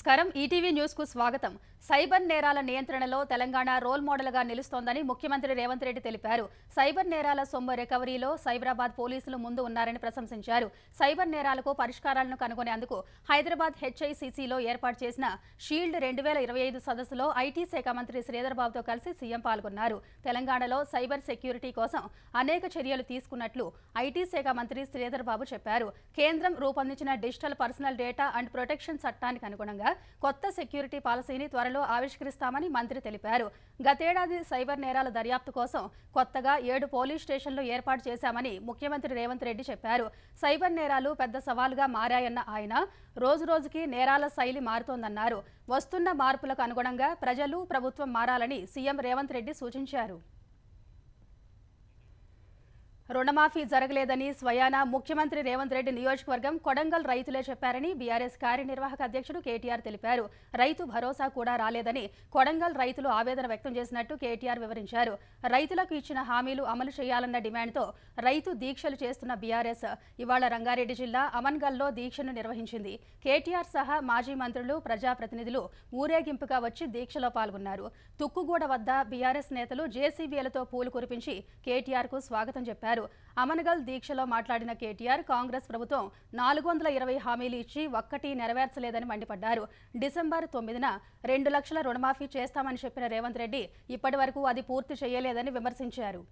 నమస్కారం ETV news కు స్వాగతం। సైబర్ నేరాల నియంత్రణలో తెలంగాణ రోల్ మోడల్ గా నిలుస్తోందని ముఖ్యమంత్రి రేవంత్ రెడ్డి తెలిపారు। సైబర్ నేరాల సొమ్ము రికవరీలో సైబరాబాద్ పోలీసులు ముందు ఉన్నారని ప్రశంసించారు। సైబర్ నేరాలకు పరిష్కారాలను కనుగొనేందుకు హైదరాబాద్ హెచ్ఐసిసిలో ఏర్పాటు చేసిన షీల్డ్ 2025 సదస్సులో ఐటీ శాఖ మంత్రి శ్రీధర్ బాబుతో కలిసి సీఎం పాల్గొన్నారు। తెలంగాణలో సైబర్ సెక్యూరిటీ కోసం అనేక చర్యలు తీసుకున్నట్లు ఐటీ శాఖ మంత్రి శ్రీధర్ బాబు చెప్పారు। కేంద్రం రూపొందించిన digital personal data and protection చట్టానికి అనుగుణంగా కొత్త సెక్యూరిటీ పాలసీని త్వరలో ఆవిష్కరిస్తామని మంత్రి తెలిపారు। గతేడాది సైబర్ నేరాల దర్యాప్తు కోసం కొత్తగా 7 పోలీస్ స్టేషన్లు ఏర్పాటు చేశామని ముఖ్యమంత్రి రేవంత్ రెడ్డి చెప్పారు। సైబర్ నేరాలు పెద్ద సవాలుగా మారాయన్న ఆయన రోజురోజుకి నేరాల శైలి మారుతోందన్నారు। వస్తున్న మార్పులకు అనుగుణంగా ప్రజలు ప్రభుత్వం మారాలని సీఎం రేవంత్ రెడ్డి సూచించారు। రుణమాఫీ జరగలేదని స్వయానా ముఖ్యమంత్రి రేవంత్ రెడ్డి నియోజకవర్గం కొడంగల్ రైతులే చెప్పారని బీఆర్ఎస్ కార్యనిర్వాహక అధ్యక్షుడు కేటీఆర్ తెలిపారు। రైతు భరోసా కూడా రాలేదని కొడంగల్ రైతులు ఆవేదన వ్యక్తం చేసినట్టు కేటీఆర్ వివరించారు। రైతులకు ఇచ్చిన హామీలు అమలు చేయాలన్న డిమాండ్తో రైతు దీక్షలు చేస్తున్న బీఆర్ఎస్ ఇవాళ రంగారెడ్డి జిల్లా అమన్గల్లో దీక్షను నిర్వహించింది। కేటీఆర్ సహా మాజీ మంత్రులు ప్రజాప్రతినిధులు ఊరేగింపుగా వచ్చి దీక్షలో పాల్గొన్నారు। తుక్కుగూడ వద్ద బీఆర్ఎస్ నేతలు జేసీబీలతో పూలు కురిపించి కేటీఆర్ కు స్వాగతం చెప్పారు। అమన్గల్ దీక్షలో మాట్లాడిన కేటీఆర్ కాంగ్రెస్ ప్రభుత్వం 420 హామీలు ఇచ్చి ఒక్కటి నెరవేర్చలేదని మండిపడ్డారు। డిసెంబర్ 9న 2 లక్షల రుణమాఫీ చేస్తామని చెప్పిన రేవంత్ రెడ్డి ఇప్పటివరకు అది పూర్తి చేయలేదని విమర్శించారు।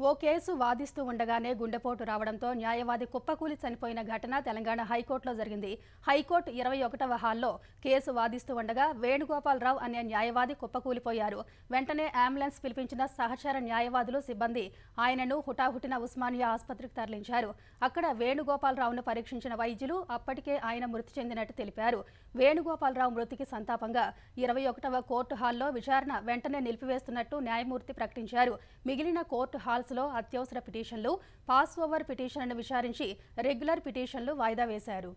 ఓ కేసు వాదిస్తూ ఉండగానే గుండెపోటు రావడంతో న్యాయవాది కుప్పకూలి చనిపోయిన ఘటన తెలంగాణ హైకోర్టులో జరిగింది। హైకోర్టు 21వ హాల్లో కేసు వాదిస్తూ ఉండగా వేణుగోపాలరావు అనే న్యాయవాది కుప్పకూలిపోయారు। వెంటనే అంబులెన్స్ పిలిపించిన సహచర న్యాయవాదులు సిబ్బంది ఆయనను హుటాహుటిన ఉస్మానియా ఆసుపత్రికి తరలించారు। అక్కడ వేణుగోపాలరావును పరీక్షించిన వైద్యులు అప్పటికే ఆయన మృతి చెందినట్టు తెలిపారు। వేణుగోపాలరావు మృతికి సంతాపంగా 21వ కోర్టు హాల్లో విచారణ వెంటనే నిలిపివేస్తున్నట్టు న్యాయమూర్తి ప్రకటించారు। మిగిలిన కోర్టు హాల్ లో అత్యవసర పిటిషన్లు, పాస్ ఓవర్ పిటిషన్లను విచారించి రెగ్యులర్ పిటిషన్లు వాయిదా వేశారు।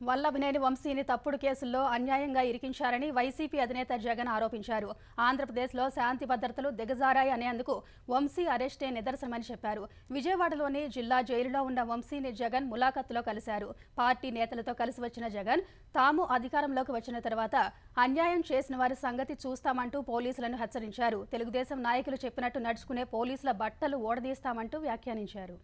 వల్లభనేని వంశీని తప్పుడు కేసుల్లో అన్యాయంగా ఇరికించారని వైసీపీ అధినేత జగన్ ఆరోపించారు। ఆంధ్రప్రదేశ్లో శాంతి భద్రతలు దిగజారాయి అనేందుకు వంశీ అరెస్టే నిదర్శనమని చెప్పారు। విజయవాడలోని జిల్లా జైలులో ఉన్న వంశీని జగన్ ములాఖత్తులో కలిశారు। పార్టీ నేతలతో కలిసి వచ్చిన జగన్ తాము అధికారంలోకి వచ్చిన తర్వాత అన్యాయం చేసిన వారి సంగతి చూస్తామంటూ పోలీసులను హెచ్చరించారు। తెలుగుదేశం నాయకులు చెప్పినట్టు నడుచుకునే పోలీసుల బట్టలు ఊడదీస్తామంటూ వ్యాఖ్యానించారు।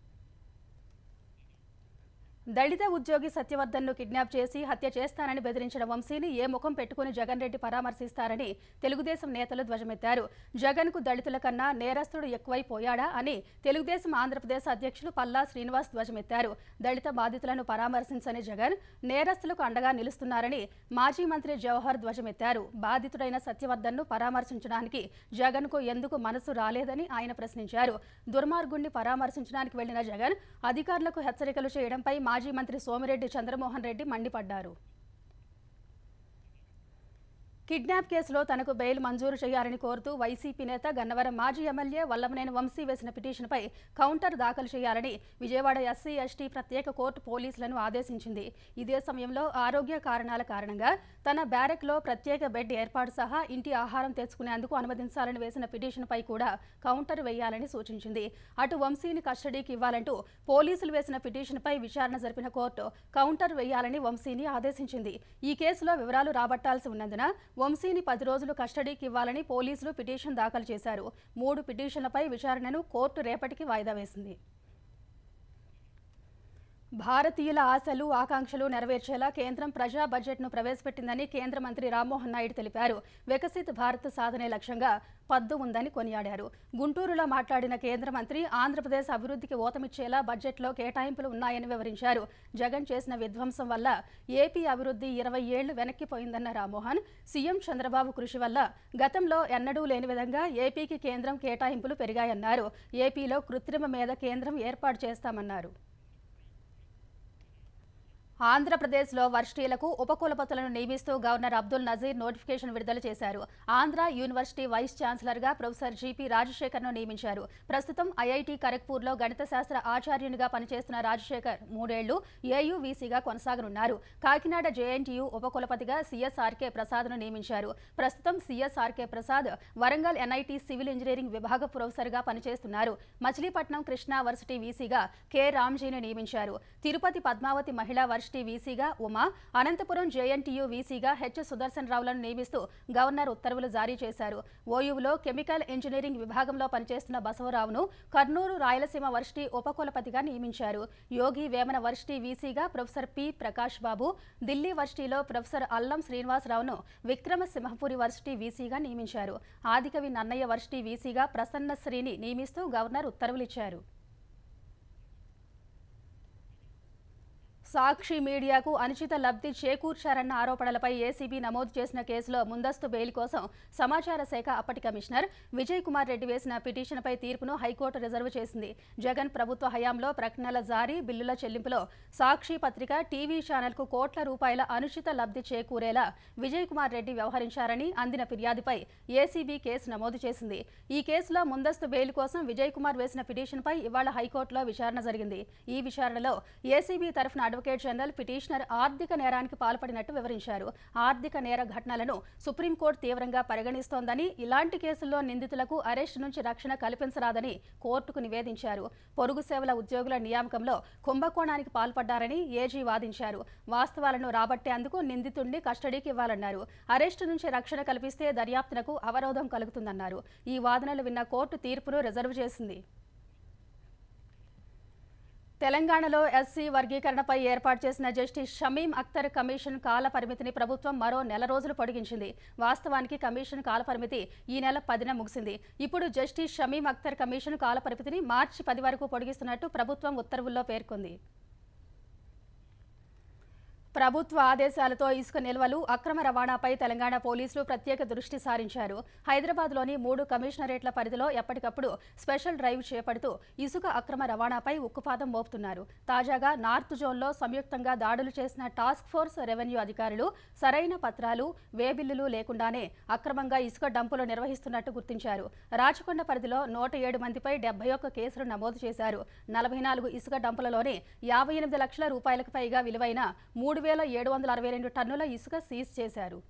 దళిత ఉద్యోగి సత్యవర్ధన్ను కిడ్నాప్ చేసి హత్య చేస్తానని బెదిరించిన వంశీని ఏ ముఖం పెట్టుకుని జగన్ రెడ్డి పరామర్శిస్తారని తెలుగుదేశం నేతలు ధ్వజమెత్తారు। జగన్ కు దళితుల కన్నా నేరస్తుడు ఎక్కువైపోయాడా అని తెలుగుదేశం ఆంధ్రప్రదేశ్ అధ్యక్షులు పల్లా శ్రీనివాస్ ధ్వజమెత్తారు। దళిత బాధితులను పరామర్శించని జగన్ నేరస్తులకు అండగా నిలుస్తున్నారని మాజీ మంత్రి జవహర్ ధ్వజమెత్తారు। బాధితుడైన సత్యవర్ధన్ను పరామర్శించడానికి జగన్ కు ఎందుకు మనసు రాలేదని ఆయన ప్రశ్నించారు। దుర్మార్గుణ్ణి పరామర్శించడానికి వెళ్లిన జగన్ అధికారులకు హెచ్చరికలు చేయడంపై మాజీ మంత్రి సోమిరెడ్డి చంద్రమోహన్ రెడ్డి మండిపడ్డారు। కిడ్నాప్ కేసులో తనకు బెయిల్ మంజూరు చేయాలని కోరుతూ వైసీపీ నేత గన్నవరం మాజీ ఎమ్మెల్యే వల్లభనేని వంశీ వేసిన పిటిషన్పై కౌంటర్ దాఖలు చేయాలని విజయవాడ ఎస్సీ ఎస్టీ ప్రత్యేక కోర్టు పోలీసులను ఆదేశించింది। ఇదే సమయంలో ఆరోగ్య కారణాల కారణంగా తన బ్యారెక్లో ప్రత్యేక బెడ్ ఏర్పాటు సహా ఇంటి ఆహారం తెచ్చుకునేందుకు అనుమతించాలని వేసిన పిటిషన్పై కూడా కౌంటర్ వేయాలని సూచించింది। అటు వంశీని కస్టడీకి ఇవ్వాలంటూ పోలీసులు వేసిన పిటిషన్పై విచారణ జరిపిన కోర్టు కౌంటర్ వేయాలని వంశీని ఆదేశించింది। ఈ కేసులో వివరాలు రాబట్టాల్సి ఉన్నందున వంశీని 10 రోజులు కస్టడీకి ఇవ్వాలని పోలీసులు పిటిషన్ దాఖలు చేశారు। 3 పిటిషన్లపై విచారణను కోర్టు రేపటికి వాయిదా వేసింది। భారతీయుల ఆశలు ఆకాంక్షలు నెరవేర్చేలా కేంద్రం ప్రజా బడ్జెట్ను ప్రవేశపెట్టిందని కేంద్ర మంత్రి రామ్మోహన్ నాయుడు తెలిపారు। వికసిత్ భారత్ సాధనే లక్ష్యంగా పద్దు ఉందని కొనియాడారు। గుంటూరులో మాట్లాడిన కేంద్ర మంత్రి ఆంధ్రప్రదేశ్ అభివృద్ధికి ఊతమిచ్చేలా బడ్జెట్లో కేటాయింపులు ఉన్నాయని వివరించారు। జగన్ చేసిన విధ్వంసం వల్ల ఏపీ అభివృద్ధి 20 ఏళ్లు వెనక్కిపోయిందన్న రామ్మోహన్ సీఎం చంద్రబాబు కృషి వల్ల గతంలో ఎన్నడూ లేని విధంగా ఏపీకి కేంద్రం కేటాయింపులు పెరిగాయన్నారు। ఏపీలో కృత్రిమ మీద కేంద్రం ఏర్పాటు చేస్తామన్నారు। ఆంధ్రప్రదేశ్లో వర్సిటీలకు ఉపకులపతులను నియమిస్తూ గవర్నర్ అబ్దుల్ నజీర్ నోటిఫికేషన్ విడుదల చేశారు. ఆంధ్ర యూనివర్సిటీ వైస్ ఛాన్సలర్గా ప్రొఫెసర్ జీపీ రాజశేఖర్ను నియమించారు. ప్రస్తుతం ఐఐటి ఖరగ్పూర్లో గణిత శాస్త్ర ఆచార్యునిగా పనిచేస్తున్న రాజశేఖర్ 3 ఏళ్లు ఏయువీసీగా కొనసాగనున్నారు. కాకినాడ జేఎన్టీయూ ఉపకులపతిగా సిఎస్ఆర్కే ప్రసాద్ను నియమించారు. ప్రస్తుతం CSRK Prasad Warangal NIT civil engineering విభాగ ప్రొఫెసర్గా పనిచేస్తున్నారు. మచిలీపట్నం కృష్ణా వర్సిటీ వీసీగా కె రామ్జీని నియమించారు. తిరుపతి పద్మావతి మహిళా వర్సిటీ వీసీగా ఉమా, అనంతపురం జేఎన్టీయూ వీసీగా హెచ్ సుదర్శన్ రావులను నియమిస్తూ గవర్నర్ ఉత్తర్వులు జారీ చేశారు. ఓయూలో కెమికల్ ఇంజనీరింగ్ విభాగంలో పనిచేస్తున్న బసవరావును కర్నూలు రాయలసీమ వర్సిటీ ఉపకులపతిగా నియమించారు. యోగి వేమన వర్సిటీ వీసీగా ప్రొఫెసర్ పి ప్రకాష్ బాబు, ఢిల్లీ వర్సిటీలో ప్రొఫెసర్ అల్లం శ్రీనివాసరావును విక్రమసింహపురి వర్సిటీ వీసీగా నియమించారు. ఆదికవి నన్నయ్య వర్సిటీ వీసీగా ప్రసన్నశ్రీని నియమిస్తూ గవర్నర్ ఉత్తర్వులిచ్చారు. సాక్షి మీడియాకు అనుచిత లబ్ధి చేకూర్చారన్న ఆరోపణలపై ఏసీబీ నమోదు చేసిన కేసులో ముందస్తు బెయిల్ కోసం సమాచార శాఖ అప్పటి కమిషనర్ విజయ్ కుమార్ రెడ్డి వేసిన పిటిషన్పై తీర్పును హైకోర్టు రిజర్వ్ చేసింది. జగన్ ప్రభుత్వ హయాంలో ప్రకటనల జారీ, బిల్లుల చెల్లింపులో సాక్షి పత్రిక, టీవీ ఛానల్కు కోట్ల రూపాయల అనుచిత లబ్ధి చేకూరేలా విజయ్ కుమార్ రెడ్డి వ్యవహరించారని అందిన ఫిర్యాదుపై ఏసీబీ కేసు నమోదు చేసింది. ఈ కేసులో ముందస్తు బెయిల్ కోసం విజయ్ కుమార్ వేసిన పిటిషన్పై ఇవాళ హైకోర్టులో విచారణ జరిగింది. ఈ విచారణలో ఏసీబీ తరఫున అడ్వకేట్ జనరల్ పిటిషనర్ ఆర్థిక నేరానికి పాల్పడినట్టు వివరించారు. ఆర్థిక నేర ఘటనలను సుప్రీంకోర్టు తీవ్రంగా పరిగణిస్తోందని, ఇలాంటి కేసుల్లో నిందితులకు అరెస్టు నుంచి రక్షణ కల్పించరాదని కోర్టుకు నివేదించారు. పొరుగు సేవల ఉద్యోగుల నియామకంలో కుంభకోణానికి పాల్పడ్డారని ఏజీ వాదించారు. వాస్తవాలను రాబట్టేందుకు నిందితుడిని కస్టడీకి ఇవ్వాలన్నారు. అరెస్టు నుంచి రక్షణ కల్పిస్తే దర్యాప్తునకు అవరోధం కలుగుతుందన్నారు. ఈ వాదనలు విన్న కోర్టు తీర్పును రిజర్వ్ చేసింది. తెలంగాణలో ఎస్సీ వర్గీకరణపై ఏర్పాటు చేసిన జస్టిస్ షమీం అఖ్తర్ కమిషన్ కాల పరిమితిని ప్రభుత్వం మరో నెల రోజులు పొడిగించింది. వాస్తవానికి కమిషన్ కాల పరిమితి ఈ నెల 10న ముగిసింది. ఇప్పుడు జస్టిస్ షమీం అఖ్తర్ కమిషన్ కాల పరిమితిని మార్చి 10 వరకు పొడిగిస్తున్నట్టు ప్రభుత్వం ఉత్తర్వుల్లో పేర్కొంది. ప్రభుత్వ ఆదేశాలతో ఇసుక నిల్వలు, అక్రమ రవాణాపై తెలంగాణ పోలీసులు ప్రత్యేక దృష్టి సారించారు. హైదరాబాద్లోని 3 కమిషనరేట్ల పరిధిలో ఎప్పటికప్పుడు స్పెషల్ డ్రైవ్ చేపడుతూ ఇసుక అక్రమ రవాణాపై ఉక్కుపాదం మోపుతున్నారు. తాజాగా నార్త్ జోన్లో సంయుక్తంగా దాడులు చేసిన టాస్క్ ఫోర్స్ రెవెన్యూ అధికారులు సరైన పత్రాలు, వేబిల్లులు లేకుండానే అక్రమంగా ఇసుక డంపులు నిర్వహిస్తున్నట్టు గుర్తించారు. రాచకొండ పరిధిలో 107 మందిపై 71 కేసులు నమోదు చేశారు. 44 ఇసుక డంపులలోనే 58 లక్షల రూపాయలకు పైగా విలువైన 3,762 టన్నుల ఇసుక సీజ్ చేశారు.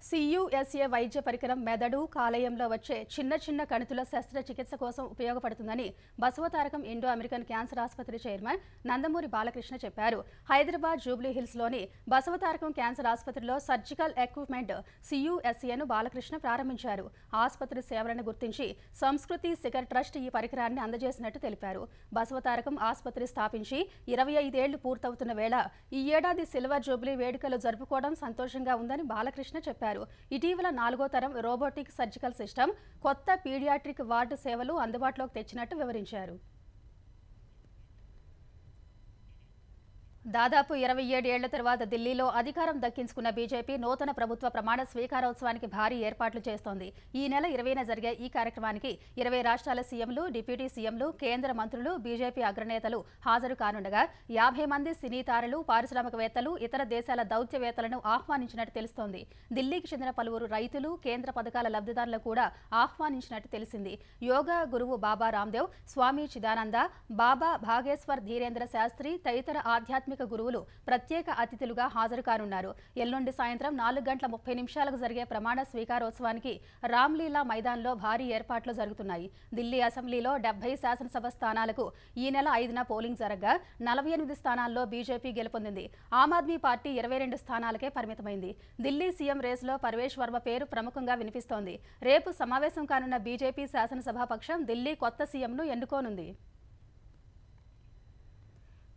సియుఎస్ఏ వైద్య పరికరం మెదడు, కాలేయంలో వచ్చే చిన్న చిన్న కణితుల శస్త్రచికిత్స కోసం ఉపయోగపడుతుందని బసవతారకం ఇండో అమెరికన్ క్యాన్సర్ ఆసుపత్రి చైర్మన్ నందమూరి బాలకృష్ణ చెప్పారు. హైదరాబాద్ జూబ్లీహిల్స్లోని బసవతారకం క్యాన్సర్ ఆసుపత్రిలో సర్జికల్ ఎక్విప్మెంట్ సియుఎస్ఏను బాలకృష్ణ ప్రారంభించారు. ఆసుపత్రి సేవలను గుర్తించి సంస్కృతి శిఖర్ ట్రస్ట్ ఈ పరికరాన్ని అందజేసినట్టు తెలిపారు. బసవతారకం ఆసుపత్రి స్థాపించి 25 ఏళ్లు పూర్తవుతున్న వేళ ఈ ఏడాది సిల్వర్ జూబ్లీ వేడుకలు జరుపుకోవడం సంతోషంగా ఉందని బాలకృష్ణ చెప్పారు. ఇటీవల 4వ తరం రోబోటిక్ సర్జికల్ సిస్టమ్, కొత్త పీడియాట్రిక్ వార్డు సేవలు అందుబాటులోకి తెచ్చినట్టు వివరించారు. దాదాపు 27 ఏళ్ల తర్వాత ఢిల్లీలో అధికారం దక్కించుకున్న బీజేపీ నూతన ప్రభుత్వ ప్రమాణ స్వీకారోత్సవానికి భారీ ఏర్పాట్లు చేస్తోంది. ఈ నెల 20న జరిగే ఈ కార్యక్రమానికి 20 రాష్ట్రాల సీఎంలు, డిప్యూటీ సీఎంలు, కేంద్ర మంత్రులు, బీజేపీ అగ్రనేతలు హాజరు కానుండగా 50 మంది సినీ తారలు, పారిశ్రామికవేత్తలు, ఇతర దేశాల దౌత్యవేత్తలను ఆహ్వానించినట్టు తెలుస్తోంది. ఢిల్లీకి చెందిన పలువురు రైతులు, కేంద్ర పథకాల లబ్ధిదారులు కూడా ఆహ్వానించినట్టు తెలిసింది. యోగా గురువు బాబా రామ్దేవ్, స్వామి చిదానంద, బాబా భాగేశ్వర్ ధీరేంద్ర శాస్త్రి తదితర ఆధ్యాత్మిక గురువులు ప్రత్యేక అతిథులుగా హాజరు కానున్నారు. ఎల్లుండి సాయంత్రం 4:30 జరిగే ప్రమాణ స్వీకారోత్సవానికి రామ్లీలా మైదాన్లో భారీ ఏర్పాట్లు జరుగుతున్నాయి. ఢిల్లీ అసెంబ్లీలో 70 శాసనసభ స్థానాలకు ఈ నెల 5న పోలింగ్ జరగగా 48 స్థానాల్లో బీజేపీ గెలుపొందింది. ఆమ్ ఆద్మీ పార్టీ 22 స్థానాలకే పరిమితమైంది. ఢిల్లీ సీఎం రేసులో పర్వేష్ వర్మ పేరు ప్రముఖంగా వినిపిస్తోంది. రేపు సమావేశం కానున్న బీజేపీ శాసనసభాపక్షం ఢిల్లీ కొత్త సీఎంను ఎన్నుకోనుంది.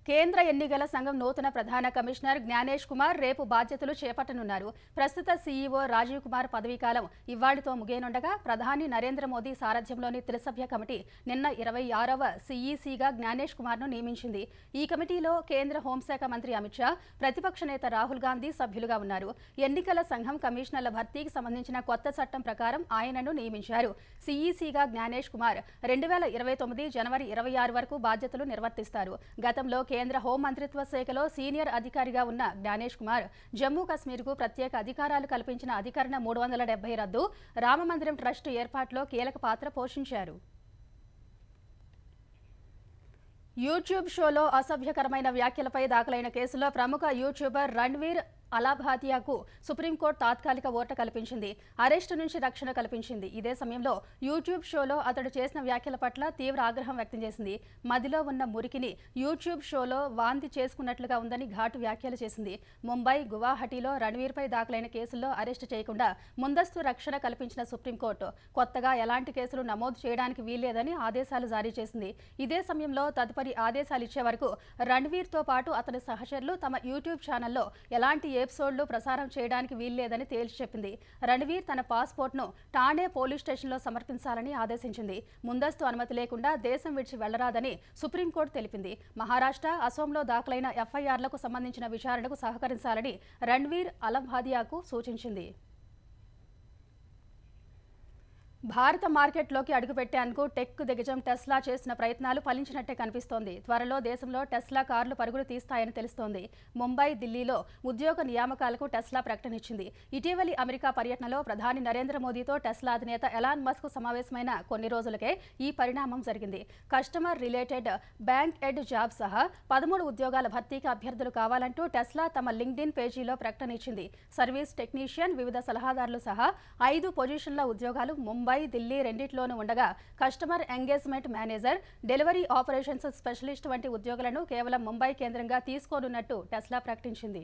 కేంద్ర ఎన్నికల సంఘం నూతన ప్రధాన కమిషనర్ జ్ఞానేష్ కుమార్ రేపు బాధ్యతలు చేపట్టనున్నారు. ప్రస్తుత సీఈఓ రాజీవ్ కుమార్ పదవీకాలం ఇవాళతో ముగియనుండగా ప్రధాని నరేంద్ర మోదీ సారథ్యంలోని త్రిసభ్య కమిటీ నిన్న 26వ సీఈసీగా జ్ఞానేష్ కుమార్ను నియమించింది. ఈ కమిటీలో కేంద్ర హోంశాఖ మంత్రి అమిత్ షా, ప్రతిపక్ష నేత రాహుల్ గాంధీ సభ్యులుగా ఉన్నారు. ఎన్నికల సంఘం కమిషనర్ల భర్తీకి సంబంధించిన కొత్త చట్టం ప్రకారం ఆయనను నియమించారు. సీఈసీగా జ్ఞానేష్ కుమార్ 2029 జనవరి 26 వరకు బాధ్యతలు నిర్వర్తిస్తారు. గతంలో కేంద్ర హోం మంత్రిత్వ శాఖలో సీనియర్ అధికారిగా ఉన్న జ్ఞానేష్ కుమార్ జమ్మూ కశ్మీర్కు ప్రత్యేక అధికారాలు కల్పించిన అధికరణ 370 రద్దు, రామమందిరం ట్రస్టు ఏర్పాటులో కీలక పాత్ర పోషించారు. యూట్యూబ్ షోలో అసభ్యకరమైన వ్యాఖ్యలపై దాఖలైన కేసులో ప్రముఖ యూట్యూబర్ రణ్వీర్ అలాభాతియాకు సుప్రీంకోర్టు తాత్కాలిక ఊరట కల్పించింది. అరెస్టు నుంచి రక్షణ కల్పించింది. ఇదే సమయంలో యూట్యూబ్ షోలో అతడు చేసిన వ్యాఖ్యల పట్ల తీవ్ర ఆగ్రహం వ్యక్తం చేసింది. మదిలో ఉన్న మురికిని యూట్యూబ్ షోలో వాంతి చేసుకున్నట్లుగా ఉందని ఘాటు వ్యాఖ్యలు చేసింది. ముంబై, గువాహటిలో రణ్వీర్పై దాఖలైన కేసుల్లో అరెస్టు చేయకుండా ముందస్తు రక్షణ కల్పించిన సుప్రీంకోర్టు కొత్తగా ఎలాంటి కేసులు నమోదు చేయడానికి వీల్లేదని ఆదేశాలు జారీ చేసింది. ఇదే సమయంలో తదుపరి ఆదేశాలు ఇచ్చే వరకు రణ్వీర్తో పాటు అతని సహచరులు తమ యూట్యూబ్ ఛానల్లో ఎలాంటి ఎపిసోడ్లు ప్రసారం చేయడానికి వీల్లేదని తేల్చి చెప్పింది. రణ్వీర్ తన పాస్పోర్ట్ను ఠాణే పోలీస్ స్టేషన్లో సమర్పించాలని ఆదేశించింది. ముందస్తు అనుమతి లేకుండా దేశం విడిచి వెళ్లరాదని సుప్రీంకోర్టు తెలిపింది. మహారాష్ట్ర, అసోంలో దాఖలైన ఎఫ్ఐఆర్లకు సంబంధించిన విచారణకు సహకరించాలని రణ్వీర్ అలాభాతియాకు సూచించింది. భారత మార్కెట్లోకి అడుగుపెట్టేందుకు టెక్ దిగ్గజం టెస్లా చేసిన ప్రయత్నాలు ఫలించినట్టే కనిపిస్తోంది. త్వరలో దేశంలో టెస్లా కార్లు పరుగులు తీస్తాయని తెలుస్తోంది. ముంబై, ఢిల్లీలో ఉద్యోగ నియామకాలకు టెస్లా ప్రకటనిచ్చింది. ఇటీవలి అమెరికా పర్యటనలో ప్రధాని నరేంద్ర మోదీతో టెస్లా అధినేత ఎలాన్ మస్క్ సమావేశమైన కొన్ని రోజులకే ఈ పరిణామం జరిగింది. కస్టమర్ రిలేటెడ్ బ్యాంక్ ఎడ్ జాబ్ సహా 13 ఉద్యోగాల భర్తీకి అభ్యర్థులు కావాలంటూ టెస్లా తమ లింక్డ్ఇన్ పేజీలో ప్రకటన ఇచ్చింది. సర్వీస్ టెక్నీషియన్, వివిధ సలహాదారులు సహా 5 పొజిషన్ల ఉద్యోగాలు ముంబై, ఢిల్లీ రెండిట్లోనూ ఉండగా customer engagement manager, delivery operations specialist వంటి ఉద్యోగులను కేవలం ముంబై కేంద్రంగా తీసుకోనున్నట్టు టెస్లా ప్రకటించింది.